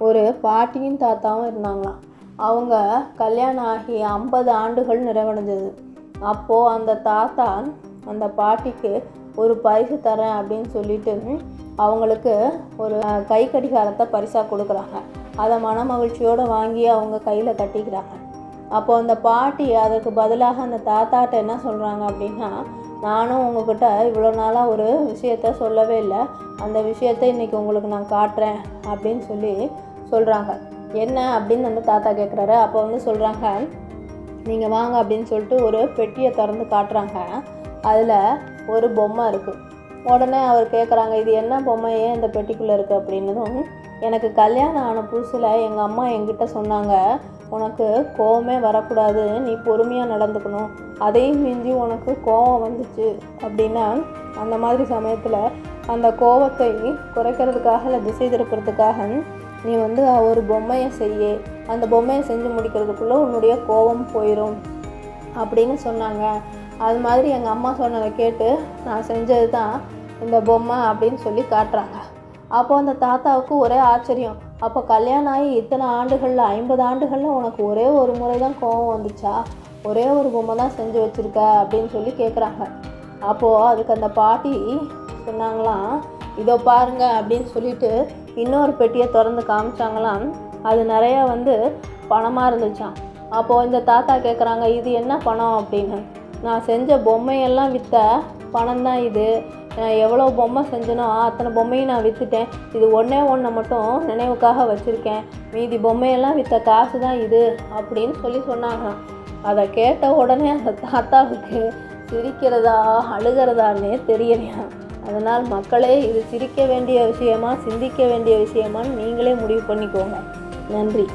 ஒரு பாட்டியும் தாத்தாவும் இருந்தாங்களாம். அவங்க கல்யாணம் ஆகி 50 ஆண்டுகள் நிறைவடைஞ்சது. அப்போது அந்த தாத்தா அந்த பாட்டிக்கு ஒரு பரிசு தரேன் அப்படின்னு சொல்லிட்டு அவங்களுக்கு ஒரு கை கடிகாரத்தை பரிசாக கொடுக்குறாங்க. அதை மனமகிழ்ச்சியோடு வாங்கி அவங்க கையில் கட்டிக்கிறாங்க. அப்போது அந்த பாட்டி அதுக்கு பதிலாக அந்த தாத்தாட்ட என்ன சொல்கிறாங்க அப்படின்னா, நானும் உங்ககிட்ட இவ்வளோ நாளாக ஒரு விஷயத்த சொல்லவே இல்லை, அந்த விஷயத்த இன்றைக்கி உங்களுக்கு நான் காட்டுறேன் அப்படின்னு சொல்கிறாங்க. என்ன அப்படின்னு அந்த தாத்தா கேட்குறாரு. அப்போ சொல்கிறாங்க, நீங்கள் வாங்க அப்படின்னு சொல்லிட்டு ஒரு பெட்டியை திறந்து காட்டுறாங்க. அதில் ஒரு பொம்மை இருக்குது. உடனே அவர் கேட்குறாங்க, இது என்ன பொம்மை, ஏன் இந்த பெட்டிக்குள்ளே இருக்குது அப்படின்னதும், எனக்கு கல்யாணம் ஆன புதுசில் எங்கள் அம்மா என்கிட்ட சொன்னாங்க, உனக்கு கோவமே வரக்கூடாது, நீ பொறுமையாக நடந்துக்கணும், அதையும் மிஞ்சி உனக்கு கோவம் வந்துச்சு அப்படின்னா அந்த மாதிரி சமயத்தில் அந்த கோவத்தை குறைக்கிறதுக்காக இல்லை திசை திருப்புறதுக்காக நீ ஒரு பொம்மையை செய்ய, அந்த பொம்மையை செஞ்சு முடிக்கிறதுக்குள்ளே உன்னுடைய கோவம் போயிடும் அப்படின்னு சொன்னாங்க. அது மாதிரி எங்கள் அம்மா சொன்னதை கேட்டு நான் செஞ்சது தான் இந்த பொம்மை அப்படின்னு சொல்லி காட்டுறாங்க. அப்போது அந்த தாத்தாவுக்கு ஒரே ஆச்சரியம். அப்போ கல்யாணம் ஆகி இத்தனை ஆண்டுகளில் 50 ஆண்டுகளில் உனக்கு ஒரே ஒரு முறை தான் கோவம் வந்துச்சா, ஒரே ஒரு பொம்மை தான் செஞ்சு வச்சுருக்க அப்படின்னு சொல்லி கேட்குறாங்க. அப்போது அதுக்கு அந்த பாட்டி சொன்னாங்களாம், இதோ பாருங்க அப்படின்னு சொல்லிட்டு இன்னொரு பெட்டியை திறந்து காமிச்சாங்களாம். அது நிறையா பணமாக இருந்துச்சான். அப்போது இந்த தாத்தா கேட்குறாங்க, இது என்ன பணம் அப்படின்னு. நான் செஞ்ச பொம்மையெல்லாம் விற்ற பணம் தான் இது, எவ்வளோ பொம்மை செஞ்சனோ அத்தனை பொம்மையும் நான் விற்றுட்டேன், இது ஒன்றை மட்டும் நினைவுக்காக வச்சுருக்கேன், மீதி பொம்மையெல்லாம் விற்ற காசு தான் இது அப்படின்னு சொன்னாங்க. அதை கேட்ட உடனே அந்த தாத்தாவுக்கு சிரிக்கிறதா அழுகிறதானே தெரியலையா. அதனால் மக்களே, இது சிரிக்க வேண்டிய விஷயமா சிந்திக்க வேண்டிய விஷயமான்னு நீங்களே முடிவு பண்ணிக்கோங்க. நன்றி.